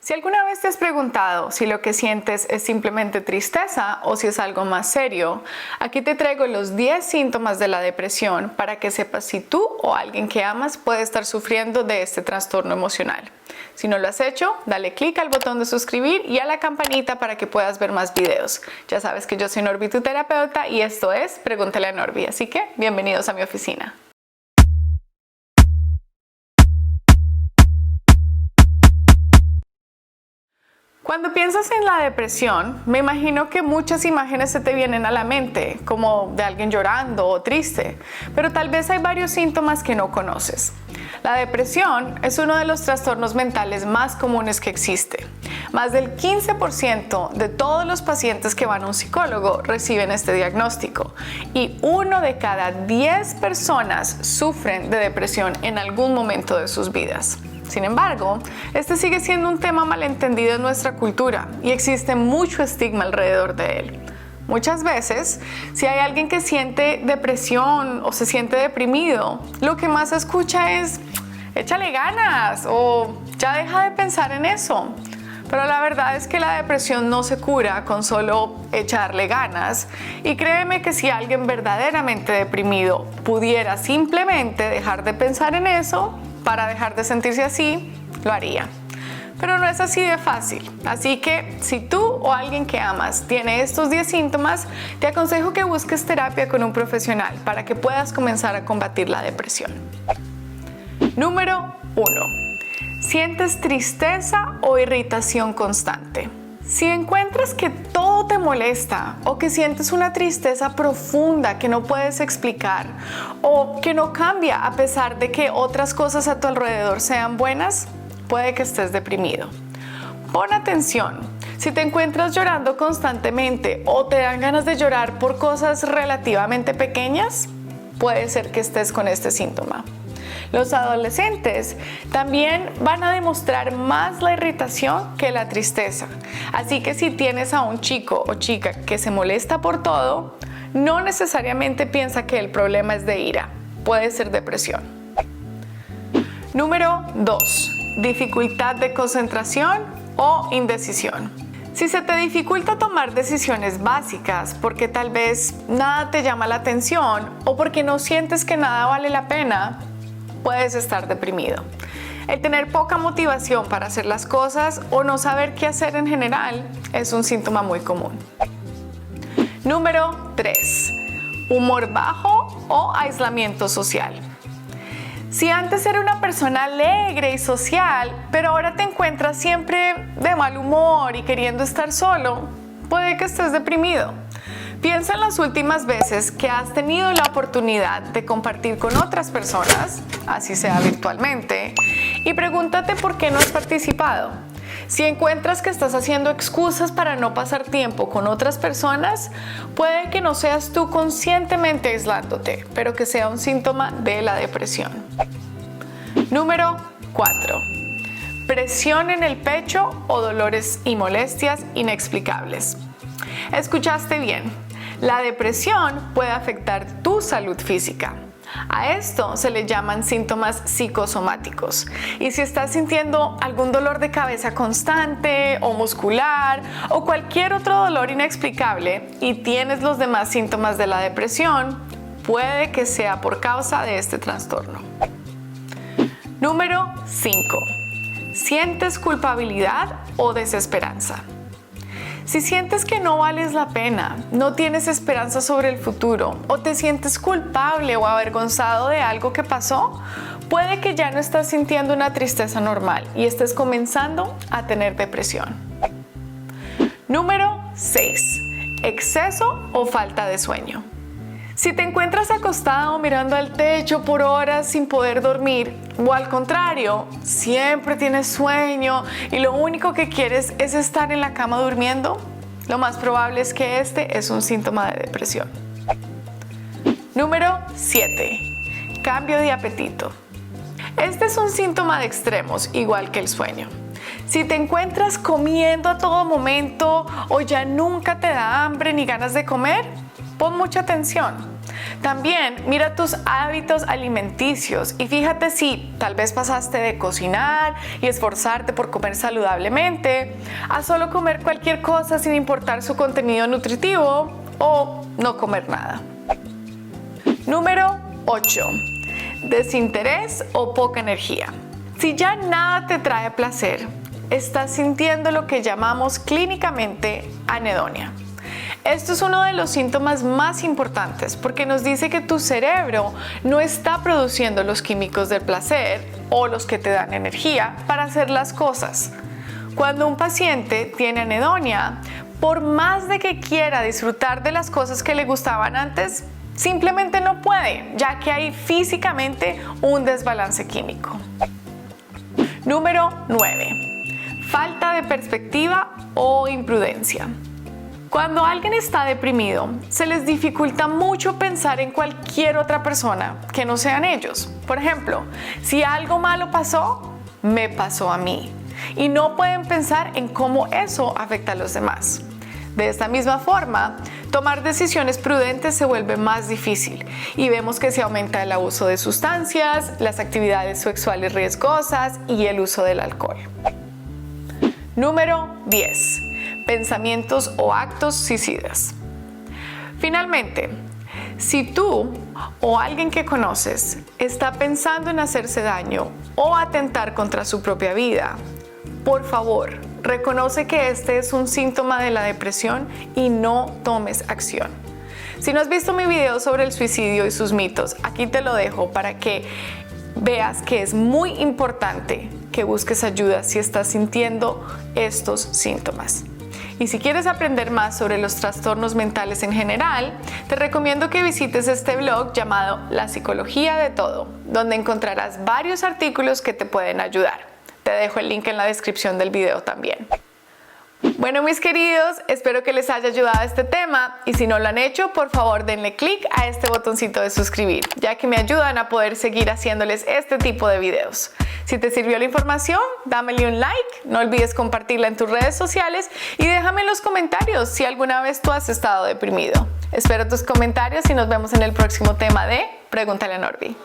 Si alguna vez te has preguntado si lo que sientes es simplemente tristeza o si es algo más serio, aquí te traigo los 10 síntomas de la depresión para que sepas si tú o alguien que amas puede estar sufriendo de este trastorno emocional. Si no lo has hecho, dale clic al botón de suscribir y a la campanita para que puedas ver más videos. Ya sabes que yo soy Norby, tu terapeuta, y esto es Pregúntale a Norby, así que bienvenidos a mi oficina. Cuando piensas en la depresión, me imagino que muchas imágenes se te vienen a la mente, como de alguien llorando o triste, pero tal vez hay varios síntomas que no conoces. La depresión es uno de los trastornos mentales más comunes que existe. Más del 15% de todos los pacientes que van a un psicólogo reciben este diagnóstico y 1 de cada 10 personas sufren de depresión en algún momento de sus vidas. Sin embargo, este sigue siendo un tema malentendido en nuestra cultura y existe mucho estigma alrededor de él. Muchas veces, si hay alguien que siente depresión o se siente deprimido, lo que más se escucha es échale ganas o ya deja de pensar en eso. Pero la verdad es que la depresión no se cura con solo echarle ganas, y créeme que si alguien verdaderamente deprimido pudiera simplemente dejar de pensar en eso para dejar de sentirse así, lo haría. Pero no es así de fácil. Así que si tú o alguien que amas tiene estos 10 síntomas, te aconsejo que busques terapia con un profesional para que puedas comenzar a combatir la depresión. Número 1. ¿Sientes tristeza o irritación constante? Si encuentras que todo te molesta o que sientes una tristeza profunda que no puedes explicar o que no cambia a pesar de que otras cosas a tu alrededor sean buenas, puede que estés deprimido. Pon atención. Si te encuentras llorando constantemente o te dan ganas de llorar por cosas relativamente pequeñas, puede ser que estés con este síntoma. Los adolescentes también van a demostrar más la irritación que la tristeza. Así que si tienes a un chico o chica que se molesta por todo, no necesariamente piensa que el problema es de ira. Puede ser depresión. Número 2. Dificultad de concentración o indecisión. Si se te dificulta tomar decisiones básicas porque tal vez nada te llama la atención o porque no sientes que nada vale la pena, puedes estar deprimido. El tener poca motivación para hacer las cosas o no saber qué hacer en general es un síntoma muy común. Número 3. Humor bajo o aislamiento social. Si antes era una persona alegre y social, pero ahora te encuentras siempre de mal humor y queriendo estar solo, puede que estés deprimido. Piensa en las últimas veces que has tenido la oportunidad de compartir con otras personas, así sea virtualmente, y pregúntate por qué no has participado. Si encuentras que estás haciendo excusas para no pasar tiempo con otras personas, puede que no seas tú conscientemente aislándote, pero que sea un síntoma de la depresión. Número 4. Presión en el pecho o dolores y molestias inexplicables. Escuchaste bien. La depresión puede afectar tu salud física. A esto se le llaman síntomas psicosomáticos. Y si estás sintiendo algún dolor de cabeza constante o muscular o cualquier otro dolor inexplicable y tienes los demás síntomas de la depresión, puede que sea por causa de este trastorno. Número 5. ¿Sientes culpabilidad o desesperanza? Si sientes que no vales la pena, no tienes esperanza sobre el futuro o te sientes culpable o avergonzado de algo que pasó, puede que ya no estás sintiendo una tristeza normal y estés comenzando a tener depresión. Número 6. ¿Exceso o falta de sueño? Si te encuentras acostado mirando al techo por horas sin poder dormir, o al contrario, siempre tienes sueño y lo único que quieres es estar en la cama durmiendo, lo más probable es que este es un síntoma de depresión. Número 7. Cambio de apetito. Este es un síntoma de extremos, igual que el sueño. Si te encuentras comiendo a todo momento o ya nunca te da hambre ni ganas de comer, pon mucha atención. También mira tus hábitos alimenticios y fíjate si tal vez pasaste de cocinar y esforzarte por comer saludablemente a solo comer cualquier cosa sin importar su contenido nutritivo o no comer nada. Número 8. Desinterés o poca energía. Si ya nada te trae placer, estás sintiendo lo que llamamos clínicamente anedonia. Esto es uno de los síntomas más importantes porque nos dice que tu cerebro no está produciendo los químicos del placer o los que te dan energía para hacer las cosas. Cuando un paciente tiene anedonia, por más de que quiera disfrutar de las cosas que le gustaban antes, simplemente no puede, ya que hay físicamente un desbalance químico. Número 9. Falta de perspectiva o imprudencia. Cuando alguien está deprimido, se les dificulta mucho pensar en cualquier otra persona que no sean ellos. Por ejemplo, si algo malo pasó, me pasó a mí. Y no pueden pensar en cómo eso afecta a los demás. De esta misma forma, tomar decisiones prudentes se vuelve más difícil y vemos que se aumenta el abuso de sustancias, las actividades sexuales riesgosas y el uso del alcohol. Número 10. Pensamientos o actos suicidas. Finalmente, si tú o alguien que conoces está pensando en hacerse daño o atentar contra su propia vida, por favor, reconoce que este es un síntoma de la depresión y no tomes acción. Si no has visto mi video sobre el suicidio y sus mitos, aquí te lo dejo para que veas que es muy importante que busques ayuda si estás sintiendo estos síntomas. Y si quieres aprender más sobre los trastornos mentales en general, te recomiendo que visites este blog llamado La Psicología de Todo, donde encontrarás varios artículos que te pueden ayudar. Te dejo el link en la descripción del video también. Bueno, mis queridos, espero que les haya ayudado este tema y si no lo han hecho, por favor denle click a este botoncito de suscribir, ya que me ayudan a poder seguir haciéndoles este tipo de videos. Si te sirvió la información, dámele un like, no olvides compartirla en tus redes sociales y déjame en los comentarios si alguna vez tú has estado deprimido. Espero tus comentarios y nos vemos en el próximo tema de Pregúntale a Norby.